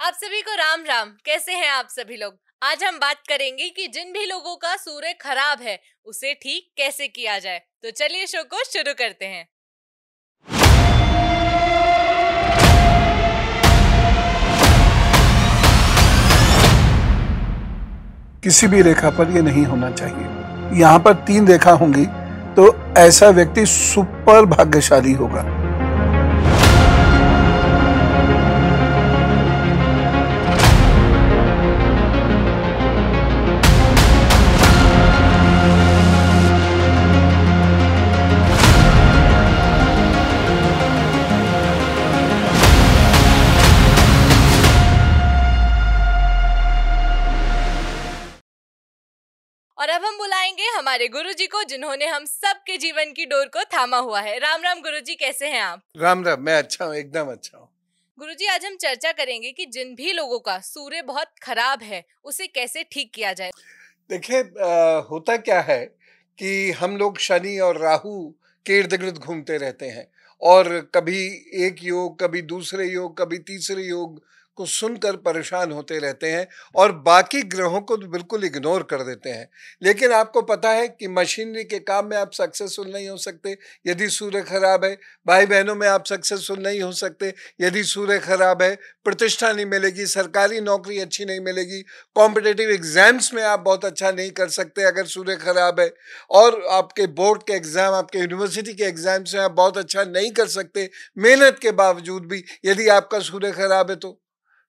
आप सभी को राम राम। कैसे हैं आप सभी लोग? आज हम बात करेंगे कि जिन भी लोगों का सूर्य खराब है उसे ठीक कैसे किया जाए। तो चलिए शो को शुरू करते हैं। किसी भी रेखा पर ये नहीं होना चाहिए। यहाँ पर 3 रेखा होंगी तो ऐसा व्यक्ति सुपर भाग्यशाली होगा। और अब हम बुलाएंगे हमारे गुरुजी को, जिन्होंने हम सबके जीवन की डोर को थामा हुआ है। राम राम गुरुजी, कैसे हैं आप? राम राम, मैं अच्छा हूँ, एकदम अच्छा हूँ। गुरुजी, आज हम चर्चा करेंगे कि जिन भी लोगों का सूर्य बहुत खराब है उसे कैसे ठीक किया जाए। देखिए, होता क्या है कि हम लोग शनि और राहु के इर्द गिर्द घूमते रहते हैं और कभी एक योग, कभी दूसरे योग, कभी तीसरे योग को सुनकर परेशान होते रहते हैं और बाकी ग्रहों को तो बिल्कुल इग्नोर कर देते हैं। लेकिन आपको पता है कि मशीनरी के काम में आप सक्सेसफुल नहीं हो सकते यदि सूर्य खराब है। भाई बहनों में आप सक्सेसफुल नहीं हो सकते यदि सूर्य खराब है। प्रतिष्ठा नहीं मिलेगी, सरकारी नौकरी अच्छी नहीं मिलेगी, कॉम्पिटिटिव एग्जाम्स में आप बहुत अच्छा नहीं कर सकते अगर सूर्य खराब है, और आपके बोर्ड के एग्जाम, आपके यूनिवर्सिटी के एग्जाम्स में आप बहुत अच्छा नहीं कर सकते मेहनत के बावजूद भी यदि आपका सूर्य खराब है। तो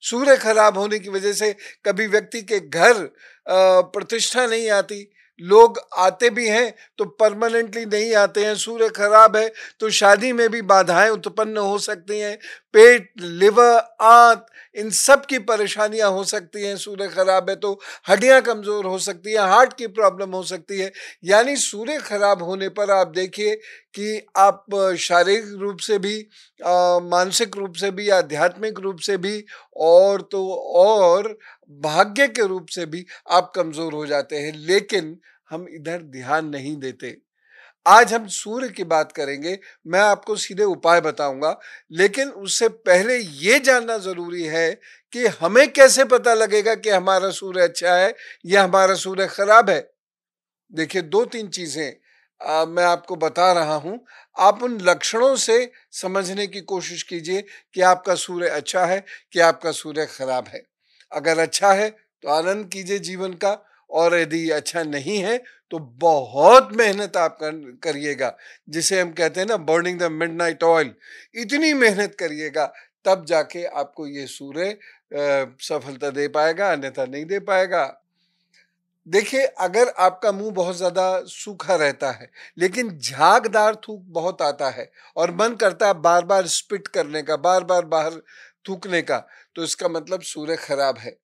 सूर्य खराब होने की वजह से कभी व्यक्ति के घर प्रतिष्ठा नहीं आती, लोग आते भी हैं तो परमानेंटली नहीं आते हैं। सूर्य खराब है तो शादी में भी बाधाएं उत्पन्न हो सकती हैं, पेट, लिवर, आंत, इन सब की परेशानियां हो सकती हैं। सूर्य खराब है तो हड्डियां कमजोर हो सकती हैं, हार्ट की प्रॉब्लम हो सकती है। यानी सूर्य खराब होने पर आप देखिए कि आप शारीरिक रूप से भी, मानसिक रूप से भी, आध्यात्मिक रूप से भी और भाग्य के रूप से भी आप कमजोर हो जाते हैं। लेकिन हम इधर ध्यान नहीं देते। आज हम सूर्य की बात करेंगे, मैं आपको सीधे उपाय बताऊंगा, लेकिन उससे पहले ये जानना जरूरी है कि हमें कैसे पता लगेगा कि हमारा सूर्य अच्छा है या हमारा सूर्य खराब है। देखिए, 2-3 चीजें मैं आपको बता रहा हूं, आप उन लक्षणों से समझने की कोशिश कीजिए कि आपका सूर्य अच्छा है कि आपका सूर्य खराब है। अगर अच्छा है तो आनंद कीजिए जीवन का, और यदि अच्छा नहीं है तो बहुत मेहनत आप करिएगा, जिसे हम कहते हैं ना, बर्निंग द मिडनाइट ऑयल। इतनी मेहनत करिएगा तब जाके आपको ये सूर्य सफलता दे पाएगा, अन्यथा नहीं दे पाएगा। देखिए, अगर आपका मुंह बहुत ज्यादा सूखा रहता है लेकिन झागदार थूक बहुत आता है और मन करता है बार बार स्पिट करने का, बार बार बाहर थूकने का, तो इसका मतलब सूर्य खराब है।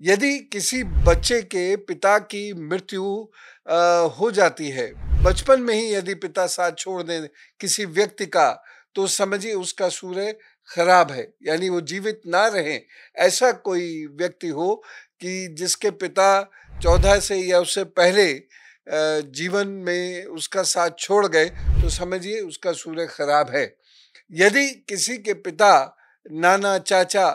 यदि किसी बच्चे के पिता की मृत्यु हो जाती है बचपन में ही, यदि पिता साथ छोड़ दें किसी व्यक्ति का, तो समझिए उसका सूर्य खराब है, यानी वो जीवित ना रहे। ऐसा कोई व्यक्ति हो कि जिसके पिता 14 से या उससे पहले जीवन में उसका साथ छोड़ गए, तो समझिए उसका सूर्य खराब है। यदि किसी के पिता, नाना, चाचा,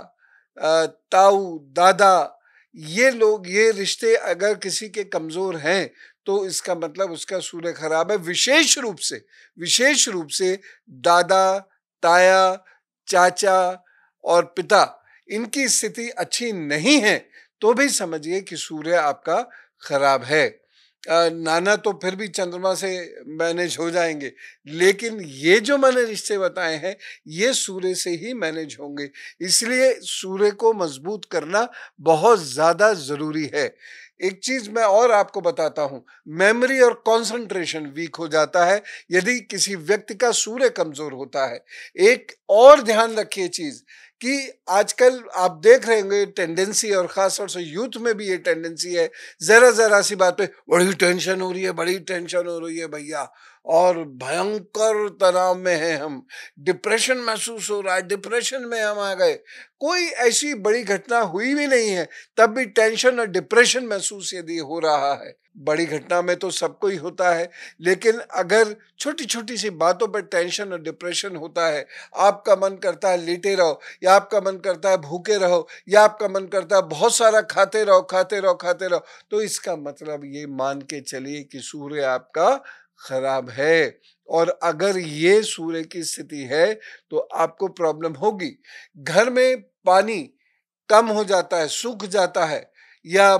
ताऊ, दादा, ये लोग, ये रिश्ते अगर किसी के कमजोर हैं तो इसका मतलब उसका सूर्य खराब है। विशेष रूप से दादा, ताया, चाचा और पिता, इनकी स्थिति अच्छी नहीं है तो भी समझिए कि सूर्य आपका खराब है। नाना तो फिर भी चंद्रमा से मैनेज हो जाएंगे, लेकिन ये जो मैंने रिश्ते बताए हैं ये सूर्य से ही मैनेज होंगे। इसलिए सूर्य को मजबूत करना बहुत ज्यादा जरूरी है। एक चीज मैं और आपको बताता हूं, मेमोरी और कंसंट्रेशन वीक हो जाता है यदि किसी व्यक्ति का सूर्य कमजोर होता है। एक और ध्यान रखिए चीज कि आजकल आप देख रहे होंगे टेंडेंसी, और खासतौर से यूथ में भी ये टेंडेंसी है, जरा जरा सी बात पे बड़ी टेंशन हो रही है, बड़ी टेंशन हो रही है भैया, और भयंकर तनाव में हैं हम, डिप्रेशन महसूस हो रहा है, डिप्रेशन में हम आ गए, कोई ऐसी बड़ी घटना हुई भी नहीं है तब भी टेंशन और डिप्रेशन महसूस यदि हो रहा है, बड़ी घटना में तो सबको ही होता है, लेकिन अगर छोटी छोटी सी बातों पर टेंशन और डिप्रेशन होता है, आपका मन करता है लेटे रहो, या आपका मन करता है भूखे रहो, या आपका मन करता है बहुत सारा खाते रहो खाते रहो खाते रहो, तो इसका मतलब ये मान के चलिए कि सूर्य आपका खराब है। और अगर ये सूर्य की स्थिति है तो आपको प्रॉब्लम होगी। घर में पानी कम हो जाता है, सूख जाता है, या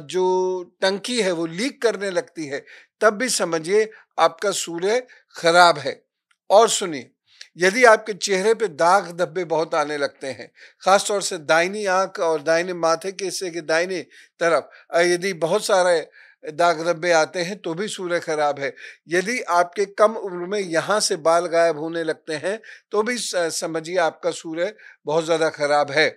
जो टंकी है वो लीक करने लगती है, तब भी समझिए आपका सूर्य खराब है। और सुनिए, यदि आपके चेहरे पे दाग धब्बे बहुत आने लगते हैं, खासतौर से दाहिनी आंख और दाहिने माथे के हिस्से के दाहिने तरफ यदि बहुत सारे दाग धब्बे आते हैं तो भी सूर्य खराब है। यदि आपके कम उम्र में यहाँ से बाल गायब होने लगते हैं तो भी समझिए आपका सूर्य बहुत ज्यादा खराब है।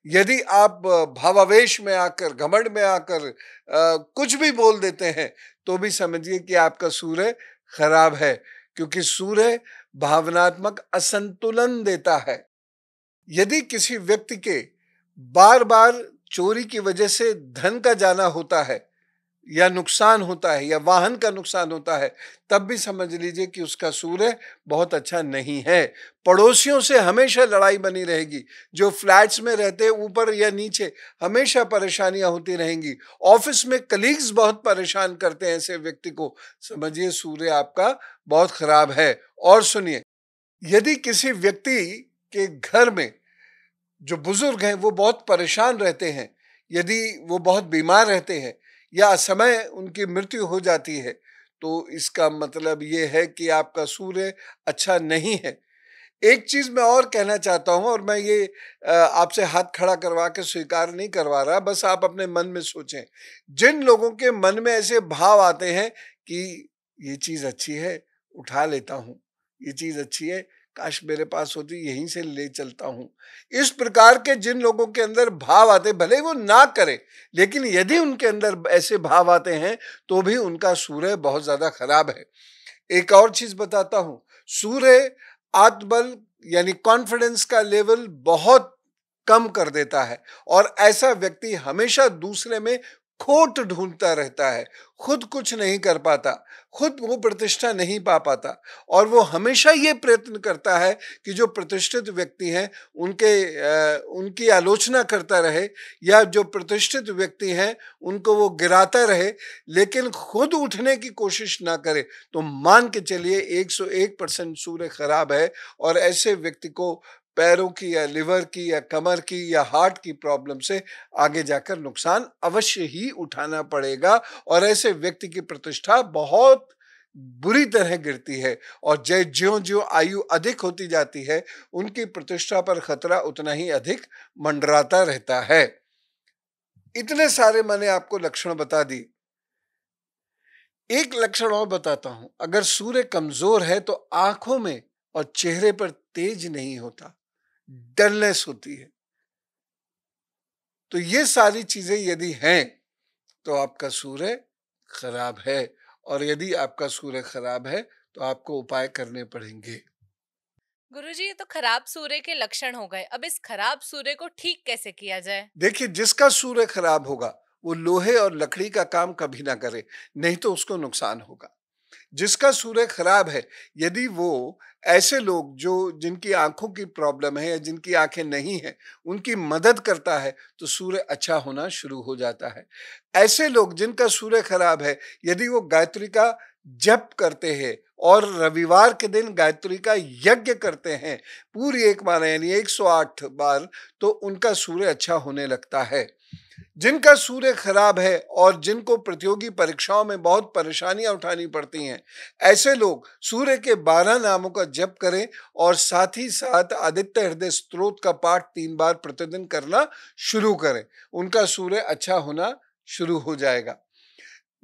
यदि आप भावावेश में आकर, घमंड में आकर कुछ भी बोल देते हैं तो भी समझिए कि आपका सूर्य खराब है, क्योंकि सूर्य भावनात्मक असंतुलन देता है। यदि किसी व्यक्ति के बार बार चोरी की वजह से धन का जाना होता है, या नुकसान होता है, या वाहन का नुकसान होता है, तब भी समझ लीजिए कि उसका सूर्य बहुत अच्छा नहीं है। पड़ोसियों से हमेशा लड़ाई बनी रहेगी, जो फ्लैट्स में रहते हैं ऊपर या नीचे, हमेशा परेशानियां होती रहेंगी। ऑफिस में कलीग्स बहुत परेशान करते हैं ऐसे व्यक्ति को, समझिए सूर्य आपका बहुत खराब है। और सुनिए, यदि किसी व्यक्ति के घर में जो बुजुर्ग हैं वो बहुत परेशान रहते हैं, यदि वो बहुत बीमार रहते हैं या असमय उनकी मृत्यु हो जाती है, तो इसका मतलब ये है कि आपका सूर्य अच्छा नहीं है। एक चीज मैं और कहना चाहता हूं, और मैं ये आपसे हाथ खड़ा करवा के स्वीकार नहीं करवा रहा, बस आप अपने मन में सोचें। जिन लोगों के मन में ऐसे भाव आते हैं कि ये चीज अच्छी है, उठा लेता हूं, ये चीज अच्छी है, काश मेरे पास होती, यहीं से ले चलता हूं, इस प्रकार के जिन लोगों के अंदर भाव आते, भले वो ना करें, लेकिन यदि उनके अंदर ऐसे भाव आते हैं तो भी उनका सूर्य बहुत ज्यादा खराब है। एक और चीज बताता हूं, सूर्य आत्मबल यानी कॉन्फिडेंस का लेवल बहुत कम कर देता है, और ऐसा व्यक्ति हमेशा दूसरे में खोट ढूंढता रहता है, खुद कुछ नहीं कर पाता, खुद वो प्रतिष्ठा नहीं पा पाता, और वो हमेशा ये प्रयत्न करता है कि जो प्रतिष्ठित व्यक्ति हैं उनकी आलोचना करता रहे, या जो प्रतिष्ठित व्यक्ति हैं उनको वो गिराता रहे, लेकिन खुद उठने की कोशिश ना करे। तो मान के चलिए 101% सूर्य खराब है, और ऐसे व्यक्ति को पैरों की या लिवर की या कमर की या हार्ट की प्रॉब्लम से आगे जाकर नुकसान अवश्य ही उठाना पड़ेगा, और ऐसे व्यक्ति की प्रतिष्ठा बहुत बुरी तरह गिरती है, और ज्यों ज्यों आयु अधिक होती जाती है उनकी प्रतिष्ठा पर खतरा उतना ही अधिक मंडराता रहता है। इतने सारे मैंने आपको लक्षण बता दिए। एक लक्षण और बताता हूं, अगर सूर्य कमजोर है तो आंखों में और चेहरे पर तेज नहीं होता, डलनेस होती है। तो ये सारी चीजें यदि हैं तो आपका सूर्य खराब है, और यदि आपका सूर्य खराब है तो आपको उपाय करने पड़ेंगे। गुरुजी, ये तो खराब सूर्य के लक्षण हो गए। अब इस खराब सूर्य को ठीक कैसे किया जाए? देखिए, जिसका सूर्य खराब होगा वो लोहे और लकड़ी का काम कभी ना करे, नहीं तो उसको नुकसान होगा। जिसका सूर्य खराब है, यदि वो ऐसे लोग जो जिनकी आंखों की प्रॉब्लम है या जिनकी आंखें नहीं है उनकी मदद करता है तो सूर्य अच्छा होना शुरू हो जाता है। ऐसे लोग जिनका सूर्य खराब है, यदि वो गायत्री का जप करते हैं और रविवार के दिन गायत्री का यज्ञ करते हैं पूरी एक बार यानी 108 बार, तो उनका सूर्य अच्छा होने लगता है। जिनका सूर्य खराब है और जिनको प्रतियोगी परीक्षाओं में बहुत परेशानियां उठानी पड़ती हैं, ऐसे लोग सूर्य के 12 नामों का जप करें और साथ ही साथ आदित्य हृदय स्तोत्र का पाठ 3 बार प्रतिदिन करना शुरू करें, उनका सूर्य अच्छा होना शुरू हो जाएगा।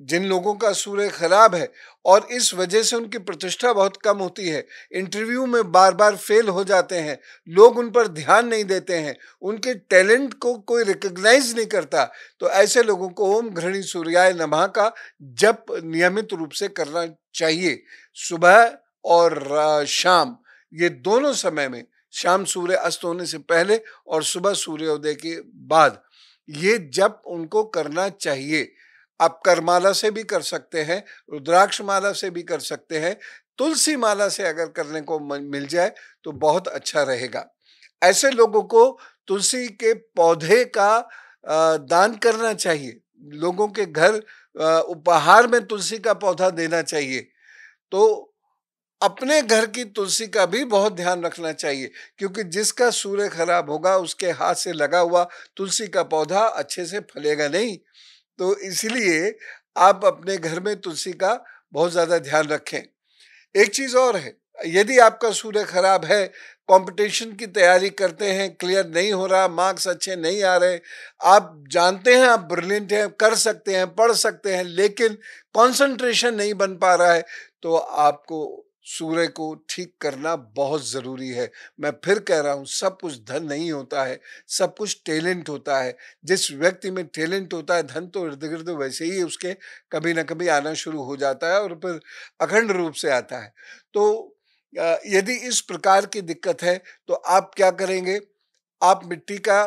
जिन लोगों का सूर्य खराब है और इस वजह से उनकी प्रतिष्ठा बहुत कम होती है, इंटरव्यू में बार बार फेल हो जाते हैं, लोग उन पर ध्यान नहीं देते हैं, उनके टैलेंट को कोई रिकॉग्नाइज नहीं करता, तो ऐसे लोगों को ओम घृणी सूर्याय नमः का जप नियमित रूप से करना चाहिए। सुबह और शाम, ये दोनों समय में, शाम सूर्य अस्त होने से पहले और सुबह सूर्योदय के बाद, ये जप उनको करना चाहिए। आप करमाला से भी कर सकते हैं, रुद्राक्ष माला से भी कर सकते हैं, तुलसी माला से अगर करने को मिल जाए तो बहुत अच्छा रहेगा। ऐसे लोगों को तुलसी के पौधे का दान करना चाहिए, लोगों के घर उपहार में तुलसी का पौधा देना चाहिए। तो अपने घर की तुलसी का भी बहुत ध्यान रखना चाहिए, क्योंकि जिसका सूर्य खराब होगा उसके हाथ से लगा हुआ तुलसी का पौधा अच्छे से फलेगा नहीं। तो इसलिए आप अपने घर में तुलसी का बहुत ज्यादा ध्यान रखें। एक चीज और है, यदि आपका सूर्य खराब है, कंपटीशन की तैयारी करते हैं, क्लियर नहीं हो रहा, मार्क्स अच्छे नहीं आ रहे, आप जानते हैं आप ब्रिलियंट हैं, कर सकते हैं, पढ़ सकते हैं, लेकिन कंसंट्रेशन नहीं बन पा रहा है, तो आपको सूर्य को ठीक करना बहुत जरूरी है। मैं फिर कह रहा हूं, सब कुछ धन नहीं होता है, सब कुछ टैलेंट होता है। जिस व्यक्ति में टैलेंट होता है, धन तो इर्द गिर्द वैसे ही उसके कभी ना कभी आना शुरू हो जाता है और फिर अखंड रूप से आता है। तो यदि इस प्रकार की दिक्कत है तो आप क्या करेंगे, आप मिट्टी का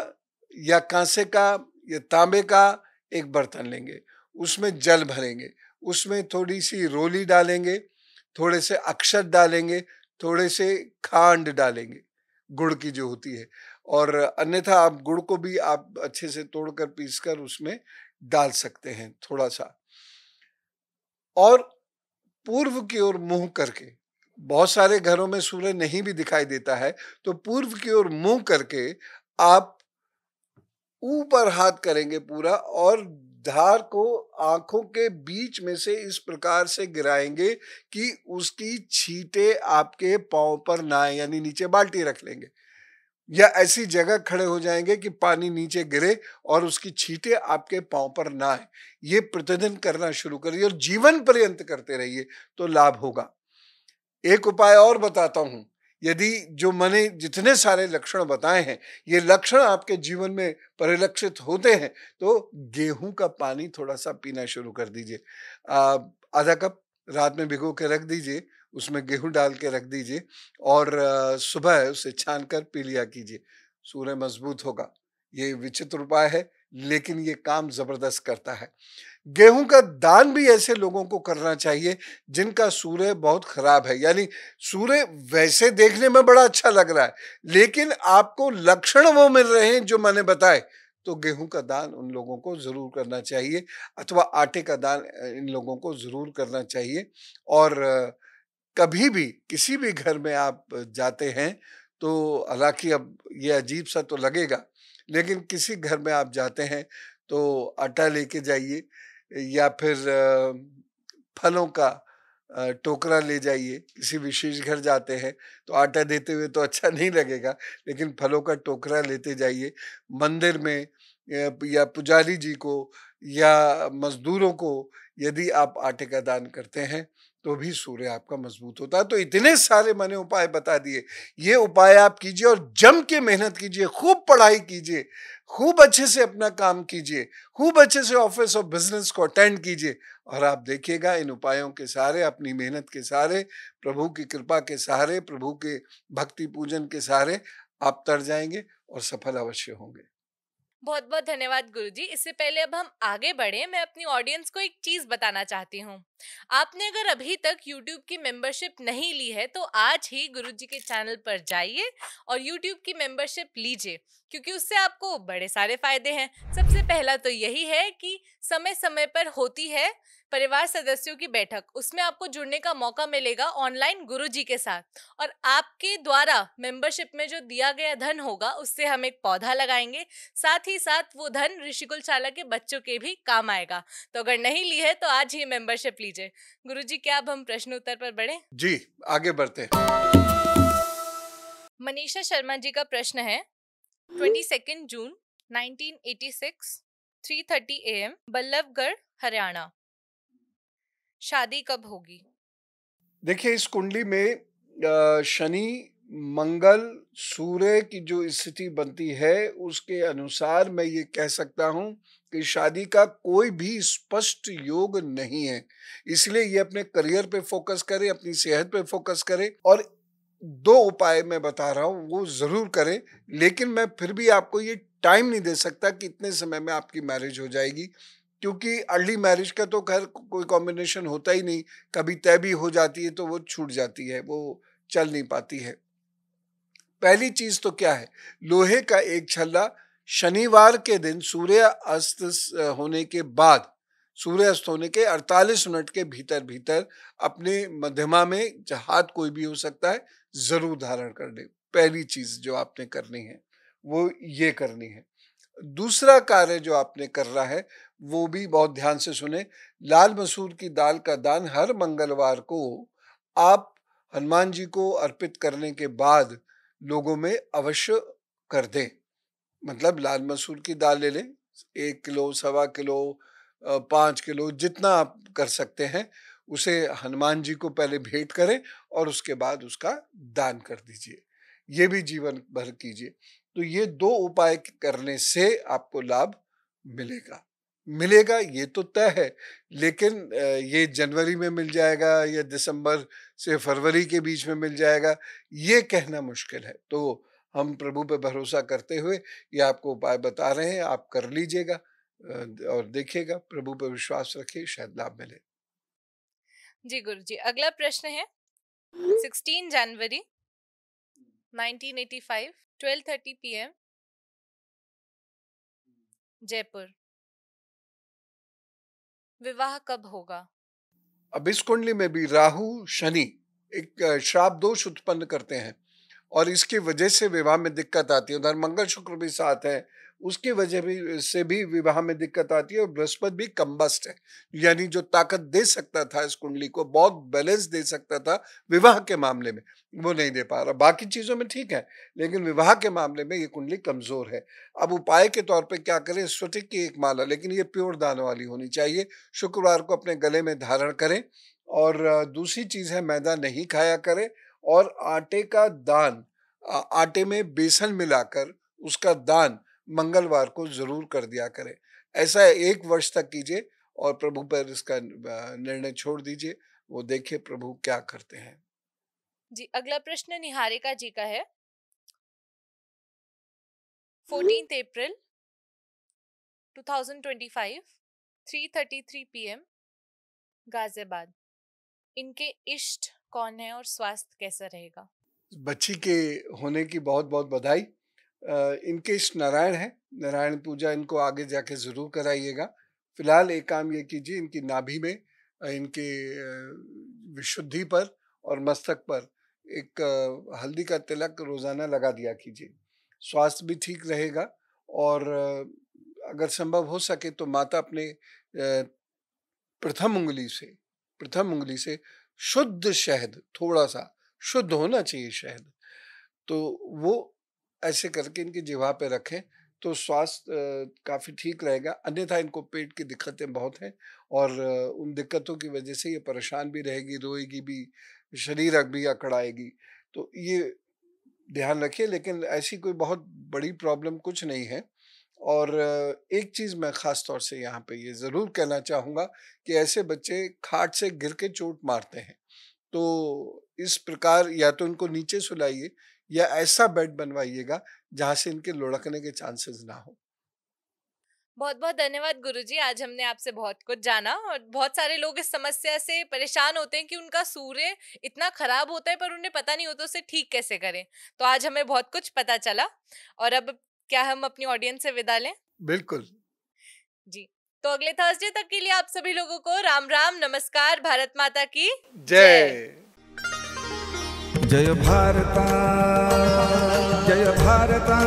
या कांसे का या तांबे का एक बर्तन लेंगे, उसमें जल भरेंगे, उसमें थोड़ी सी रोली डालेंगे, थोड़े से अक्षत डालेंगे, थोड़े से खांड डालेंगे, गुड़ की जो होती है, और अन्यथा आप गुड़ को भी आप अच्छे से तोड़कर पीसकर उसमें डाल सकते हैं थोड़ा सा। और पूर्व की ओर मुंह करके, बहुत सारे घरों में सूर्य नहीं भी दिखाई देता है, तो पूर्व की ओर मुंह करके आप ऊपर हाथ करेंगे पूरा और धार को आंखों के बीच में से इस प्रकार से गिराएंगे कि उसकी छींटे आपके पांव पर ना आए, यानी नीचे बाल्टी रख लेंगे या ऐसी जगह खड़े हो जाएंगे कि पानी नीचे गिरे और उसकी छींटे आपके पांव पर ना आए। ये प्रतिदिन करना शुरू करिए और जीवन पर्यंत करते रहिए तो लाभ होगा। एक उपाय और बताता हूं, यदि जो मैंने जितने सारे लक्षण बताए हैं, ये लक्षण आपके जीवन में परिलक्षित होते हैं, तो गेहूं का पानी थोड़ा सा पीना शुरू कर दीजिए। आधा कप रात में भिगो के रख दीजिए, उसमें गेहूं डाल के रख दीजिए और सुबह उसे छान कर पी लिया कीजिए। सूर्य मजबूत होगा। ये विचित्र उपाय है, लेकिन ये काम जबरदस्त करता है। गेहूं का दान भी ऐसे लोगों को करना चाहिए जिनका सूर्य बहुत खराब है, यानी सूर्य वैसे देखने में बड़ा अच्छा लग रहा है, लेकिन आपको लक्षण वो मिल रहे हैं जो मैंने बताए, तो गेहूं का दान उन लोगों को जरूर करना चाहिए, अथवा आटे का दान इन लोगों को जरूर करना चाहिए। और कभी भी किसी भी घर में आप जाते हैं, तो हालांकि अब ये अजीब सा तो लगेगा, लेकिन किसी घर में आप जाते हैं तो आटा लेके जाइए या फिर फलों का टोकरा ले जाइए। किसी विशेष घर जाते हैं तो आटा देते हुए तो अच्छा नहीं लगेगा, लेकिन फलों का टोकरा लेते जाइए। मंदिर में या पुजारी जी को या मजदूरों को यदि आप आटे का दान करते हैं तो भी सूर्य आपका मजबूत होता है। तो इतने सारे मैंने उपाय बता दिए, ये उपाय आप कीजिए और जम के मेहनत कीजिए, खूब पढ़ाई कीजिए, खूब अच्छे से अपना काम कीजिए, खूब अच्छे से ऑफिस और बिजनेस को अटेंड कीजिए, और आप देखिएगा इन उपायों के सहारे, अपनी मेहनत के सहारे, प्रभु की कृपा के सहारे, प्रभु के भक्ति पूजन के सहारे आप तर जाएंगे और सफल अवश्य होंगे। बहुत बहुत धन्यवाद गुरुजी। इससे पहले अब हम आगे बढ़े, मैं अपनी ऑडियंस को एक चीज बताना चाहती हूँ। आपने अगर अभी तक YouTube की मेंबरशिप नहीं ली है तो आज ही गुरुजी के चैनल पर जाइए और YouTube की मेंबरशिप लीजिए, क्योंकि उससे आपको बड़े सारे फायदे हैं। सबसे पहला तो यही है कि समय समय पर होती है परिवार सदस्यों की बैठक, उसमें आपको जुड़ने का मौका मिलेगा ऑनलाइन गुरुजी के साथ, और आपके द्वारा मेंबरशिप में जो दिया गया धन होगा उससे हम एक पौधा लगाएंगे, साथ ही साथ वो धन ऋषिकुल चाला के बच्चों के भी काम आएगा। तो अगर नहीं ली है तो आज ही मेंबरशिप लीजिए। गुरुजी, क्या अब हम प्रश्न उत्तर पर बढ़े? जी, आगे बढ़ते हैं। मनीषा शर्मा जी का प्रश्न है, 22 जून 1986 3:30 AM, बल्लभगढ़, हरियाणा। शादी कब होगी? देखिए, इस कुंडली में शनि, मंगल, सूर्य की जो स्थिति बनती है उसके अनुसार मैं ये कह सकता हूँ कि शादी का कोई भी स्पष्ट योग नहीं है। इसलिए ये अपने करियर पे फोकस करे, अपनी सेहत पे फोकस करे, और 2 उपाय मैं बता रहा हूँ वो ज़रूर करें। लेकिन मैं फिर भी आपको ये टाइम नहीं दे सकता कि इतने समय में आपकी मैरिज हो जाएगी, क्योंकि अर्ली मैरिज का तो खैर कोई कॉम्बिनेशन होता ही नहीं। कभी तय भी हो जाती है तो वो छूट जाती है, वो चल नहीं पाती है। पहली चीज तो क्या है, लोहे का एक छल्ला शनिवार के दिन होने के बाद, सूर्य अस्त होने के 48 मिनट के भीतर भीतर अपने मध्यमा में, हाथ कोई भी हो सकता है, जरूर धारण कर ले। पहली चीज जो आपने करनी है वो ये करनी है। दूसरा कार्य जो आपने करना है वो भी बहुत ध्यान से सुने। लाल मसूर की दाल का दान हर मंगलवार को आप हनुमान जी को अर्पित करने के बाद लोगों में अवश्य कर दें। मतलब लाल मसूर की दाल ले लें, 1 किलो, 1.25 किलो, 5 किलो, जितना आप कर सकते हैं उसे हनुमान जी को पहले भेंट करें और उसके बाद उसका दान कर दीजिए। ये भी जीवन भर कीजिए। तो ये 2 उपाय करने से आपको लाभ मिलेगा। मिलेगा ये तो तय है, लेकिन ये जनवरी में मिल जाएगा या दिसंबर से फरवरी के बीच में मिल जाएगा, ये कहना मुश्किल है। तो हम प्रभु पे भरोसा करते हुए ये आपको उपाय बता रहे हैं, आप कर लीजिएगा और देखिएगा, प्रभु पे विश्वास रखिए, शायद लाभ मिले। जी गुरुजी, अगला प्रश्न है 16 जनवरी 1985 12:30 PM जयपुर। विवाह कब होगा? अब इस कुंडली में भी राहु शनि एक श्राप दोष उत्पन्न करते हैं और इसकी वजह से विवाह में दिक्कत आती है। उधर मंगल शुक्र भी साथ है, उसकी वजह भी से भी विवाह में दिक्कत आती है। और बृहस्पति भी कम्बस्ट है, यानी जो ताकत दे सकता था इस कुंडली को, बहुत बैलेंस दे सकता था विवाह के मामले में, वो नहीं दे पा रहा। बाकी चीजों में ठीक है, लेकिन विवाह के मामले में ये कुंडली कमजोर है। अब उपाय के तौर पे क्या करें, स्फटिक की एक माला, लेकिन ये प्योर दानों वाली होनी चाहिए, शुक्रवार को अपने गले में धारण करें। और दूसरी चीज है, मैदा नहीं खाया करें। और आटे का दान, आटे में बेसन मिलाकर उसका दान मंगलवार को जरूर कर दिया करें। ऐसा 1 वर्ष तक कीजिए और प्रभु पर इसका निर्णय छोड़ दीजिए, वो देखिए प्रभु क्या करते हैं। जी, अगला प्रश्न निहारिका जी का है 14 अप्रैल 2025 3:33 PM गाजियाबाद। इनके इष्ट कौन है और स्वास्थ्य कैसा रहेगा? बच्ची के होने की बहुत बहुत बधाई। इनके इष्ट नारायण है, नारायण पूजा इनको आगे जाके जरूर कराइएगा। फिलहाल एक काम ये कीजिए, इनकी नाभि में इनके विशुद्धि पर और मस्तक पर एक हल्दी का तिलक रोजाना लगा दिया कीजिए, स्वास्थ्य भी ठीक रहेगा। और अगर संभव हो सके तो माता अपने प्रथम उंगली से शुद्ध शहद, थोड़ा सा शुद्ध होना चाहिए शहद, तो वो ऐसे करके इनकी जिह्वा पे रखें तो स्वास्थ्य काफी ठीक रहेगा। अन्यथा इनको पेट की दिक्कतें बहुत हैं और उन दिक्कतों की वजह से ये परेशान भी रहेगी, रोएगी भी, शरीर भी अकड़ाएगी। तो ये ध्यान रखिए, लेकिन ऐसी कोई बहुत बड़ी प्रॉब्लम कुछ नहीं है। और एक चीज मैं खास तौर से यहाँ पे ये जरूर कहना चाहूंगा कि ऐसे बच्चे खाट से गिर के चोट मारते हैं, तो इस प्रकार या तो इनको नीचे सुलाइए या ऐसा बेड बनवाइएगा जहां से इनके लुढ़कने के चांसेस ना हो। बहुत बहुत धन्यवाद गुरुजी, आज हमने आपसे बहुत कुछ जाना। और बहुत सारे लोग इस समस्या से परेशान होते हैं कि उनका सूर्य इतना खराब होता है पर उन्हें पता नहीं होता उसे ठीक कैसे करें। तो आज हमें बहुत कुछ पता चला। और अब क्या हम अपनी ऑडियंस से विदा लें? बिल्कुल जी, तो अगले थर्सडे तक के लिए आप सभी लोगों को राम राम, नमस्कार, भारत माता की जय। जय भारता, जय भारता।